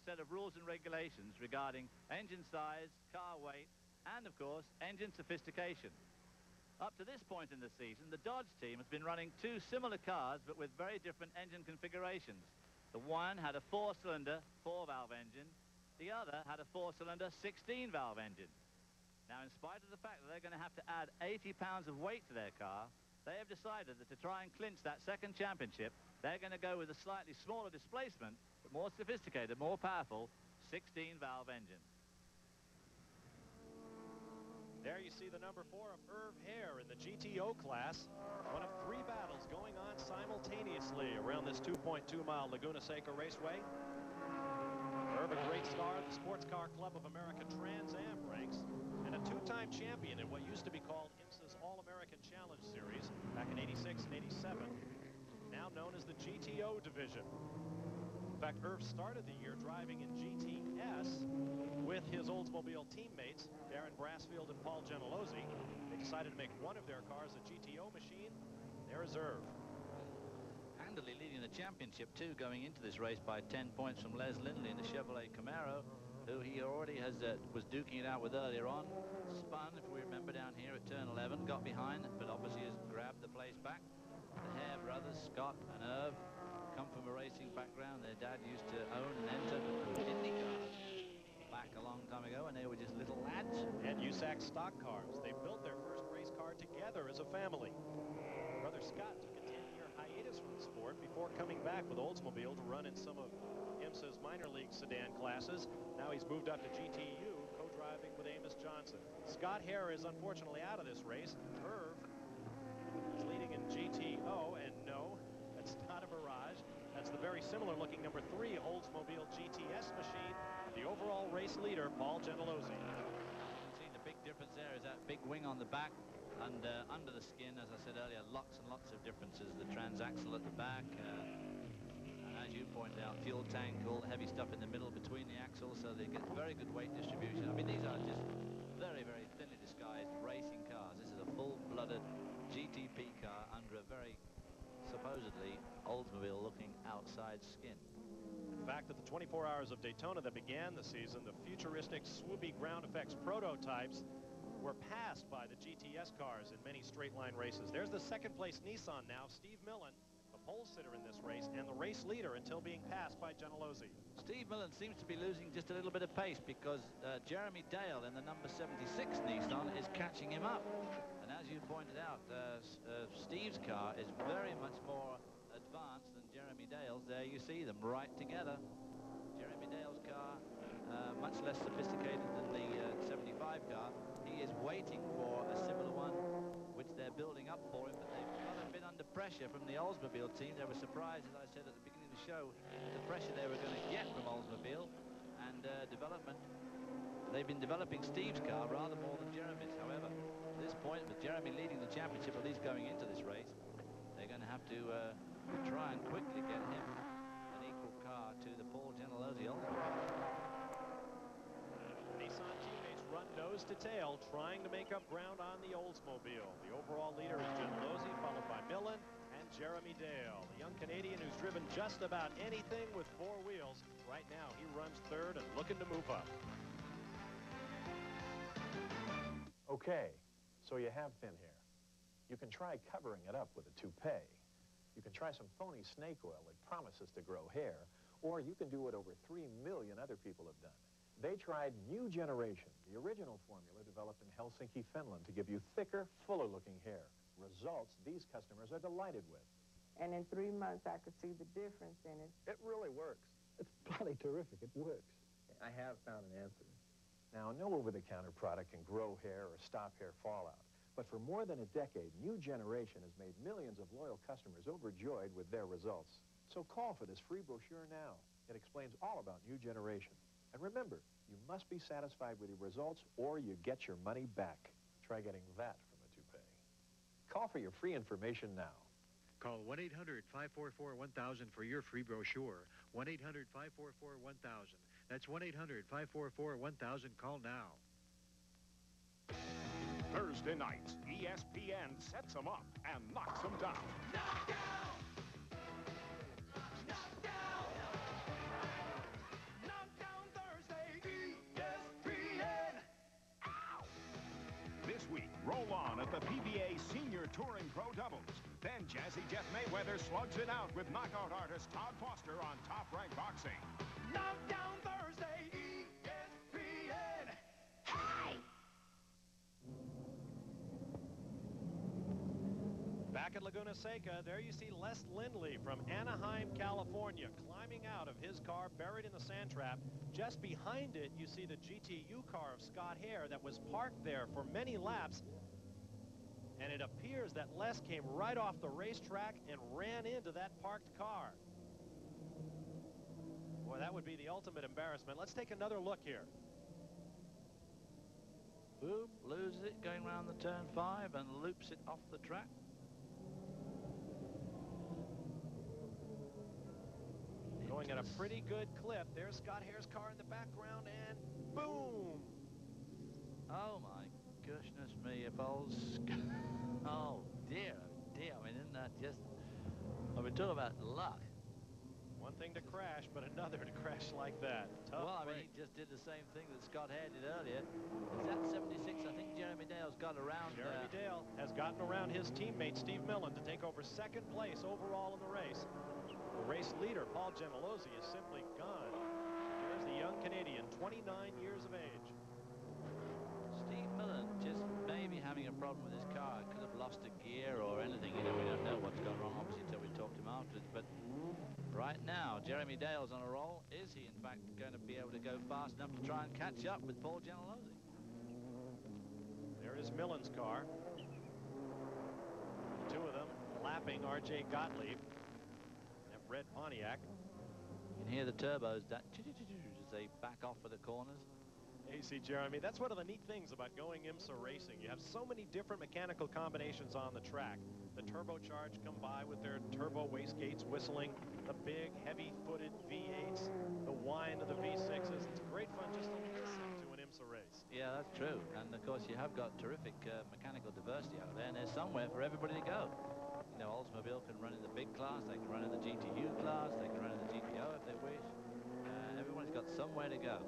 set of rules and regulations regarding engine size, car weight, and, of course, engine sophistication. Up to this point in the season, the Dodge team has been running two similar cars, but with very different engine configurations. The one had a 4-cylinder, 4-valve engine. The other had a 4-cylinder, 16-valve engine. Now, in spite of the fact that they're going to have to add 80 pounds of weight to their car, they have decided that to try and clinch that second championship, they're going to go with a slightly smaller displacement, but more sophisticated, more powerful 16-valve engine. There you see the number 4 of Irv Hare in the GTO class. One of 3 battles going on simultaneously around this 2.2-mile Laguna Seca Raceway. Irv, a great star of the Sports Car Club of America Trans Am ranks, and a 2-time champion in what used to be called IMSA's All-American Challenge Series back in '86 and '87, now known as the GTO division. In fact, Irv started the year driving in GTS with his Oldsmobile teammates, Darren Brassfield and Paul Gentilozzi. They decided to make one of their cars a GTO machine. There is Irv. Handily leading the championship, too, going into this race by 10 points from Les Lindley in the Chevrolet Camaro, who he already was duking it out with earlier on. Spun, if we remember, down here at turn 11, got behind, but obviously has grabbed the place back. The Hare brothers, Scott and Irv, come from a racing background. Their dad used to own and enter Indy cars back a long time ago, and they were just little lads. And USAC stock cars. They built their first race car together as a family. Brother Scott took a 10-year hiatus from the sport before coming back with Oldsmobile to run in some of IMSA's minor league sedan classes. Now he's moved up to GTU, co-driving with Amos Johnson. Scott Hare is unfortunately out of this race. Irv is leading in GTO, and no, that's not a Mirage. That's the very similar looking number 3 Oldsmobile GTS machine. The overall race leader, Paul Gentilozzi. See, the big difference there is that big wing on the back, and under the skin, as I said earlier, lots and lots of differences. The transaxle at the back, and as you pointed out, fuel tank, all the heavy stuff in the middle between the axles, so they get very good weight distribution. I mean, these are just very, very thinly disguised racing cars. This is a full-blooded GTP car under a very supposedly Oldsmobile-looking outside skin. In fact, at the 24 Hours of Daytona that began the season, the futuristic swoopy ground effects prototypes were passed by the GTS cars in many straight-line races. There's the second-place Nissan now, Steve Millen, the pole sitter in this race and the race leader until being passed by Gentilozzi. Steve Millen seems to be losing just a little bit of pace because Jeremy Dale in the number 76 Nissan is catching him up. And as you pointed out, Steve's car is very much more advanced than Jeremy Dale's. There you see them right together. Jeremy Dale's car, much less sophisticated than the 75 car. He is waiting for a similar one, which they're building up for him, but they've got a bit under pressure from the Oldsmobile team. They were surprised, as I said at the beginning of the show, the pressure they were going to get from Oldsmobile and development. They've been developing Steve's car rather more than Jeremy's. However, at this point, with Jeremy leading the championship, at least going into this race, they're going to have to try and quickly get him an equal car to the Paul Gentilozzi Nissan teammates run nose to tail, trying to make up ground on the Oldsmobile. The overall leader is Gentilozzi, followed by Millen and Jeremy Dale, the young Canadian who's driven just about anything with 4 wheels. Right now, he runs third and looking to move up. Okay, so you have thin hair. You can try covering it up with a toupee. You can try some phony snake oil that promises to grow hair, or you can do what over 3 million other people have done. They tried New Generation, the original formula developed in Helsinki, Finland, to give you thicker, fuller-looking hair. Results these customers are delighted with. And in 3 months, I could see the difference in it. It really works. It's bloody terrific. It works. I have found an answer. Now, no over-the-counter product can grow hair or stop hair fallout. But for more than a decade, New Generation has made millions of loyal customers overjoyed with their results. So call for this free brochure now. It explains all about New Generation. And remember, you must be satisfied with your results or you get your money back. Try getting that from a toupee. Call for your free information now. Call 1-800-544-1000 for your free brochure. 1-800-544-1000. That's 1-800-544-1000. Call now. Thursday nights, ESPN sets them up and knocks them down. Knockdown! Knockdown! Knockdown! on at the PBA Senior Touring Pro Doubles. Then Jazzy Jeff Mayweather slugs it out with knockout artist Todd Foster on Top Rank Boxing. Knockdown Thursday, ESPN. Hey! Back at Laguna Seca, there you see Les Lindley from Anaheim, California, climbing out of his car buried in the sand trap. Just behind it, you see the GTU car of Scott Hare that was parked there for many laps. And it appears that Les came right off the racetrack and ran into that parked car. Boy, that would be the ultimate embarrassment. Let's take another look here. Boom, loses it going around the turn 5 and loops it off the track. Going at a pretty good clip. There's Scott Hare's car in the background, and boom! Oh my goodness me, if old oh dear, oh dear. I mean, isn't that just, I mean, talk about luck. One thing to crash, but another to crash like that. Tough well, I break. mean, he just did the same thing that Scott Hare did earlier. Is that 76? I think Jeremy Dale's got around. Jeremy Dale has gotten around his teammate Steve Millen to take over second place overall in the race. The race leader, Paul Gentilozzi, is simply gone. There's the young Canadian, 29 years of age. Steve Millen just maybe having a problem with his car. Could have lost a gear or anything. You know, we don't know what's gone wrong, obviously, until we talked to him afterwards. But right now, Jeremy Dale's on a roll. Is he, in fact, going to be able to go fast enough to try and catch up with Paul Gentilozzi? There is Millen's car. The two of them lapping R.J. Gottlieb. That red Pontiac. You can hear the turbos as they back off for the corners. Hey, see, Jeremy, that's one of the neat things about going IMSA racing. You have so many different mechanical combinations on the track. The turbocharged come by with their turbo wastegates whistling, the big, heavy-footed V8s, the whine of the V6s. It's great fun just to listen to an IMSA race. Yeah, that's true. And, of course, you have got terrific mechanical diversity out there, and there's somewhere for everybody to go. You know, Oldsmobile can run in the big class, they can run in the GTU class, they can run in the GTO if they wish. Everyone's got somewhere to go.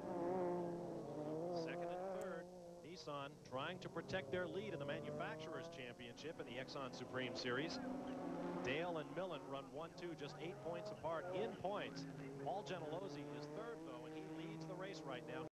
Second and third, Nissan trying to protect their lead in the Manufacturers' Championship in the Exxon Supreme Series. Dale and Millen run 1-2, just 8 points apart in points. Paul Gentilozzi is third, though, and he leads the race right now.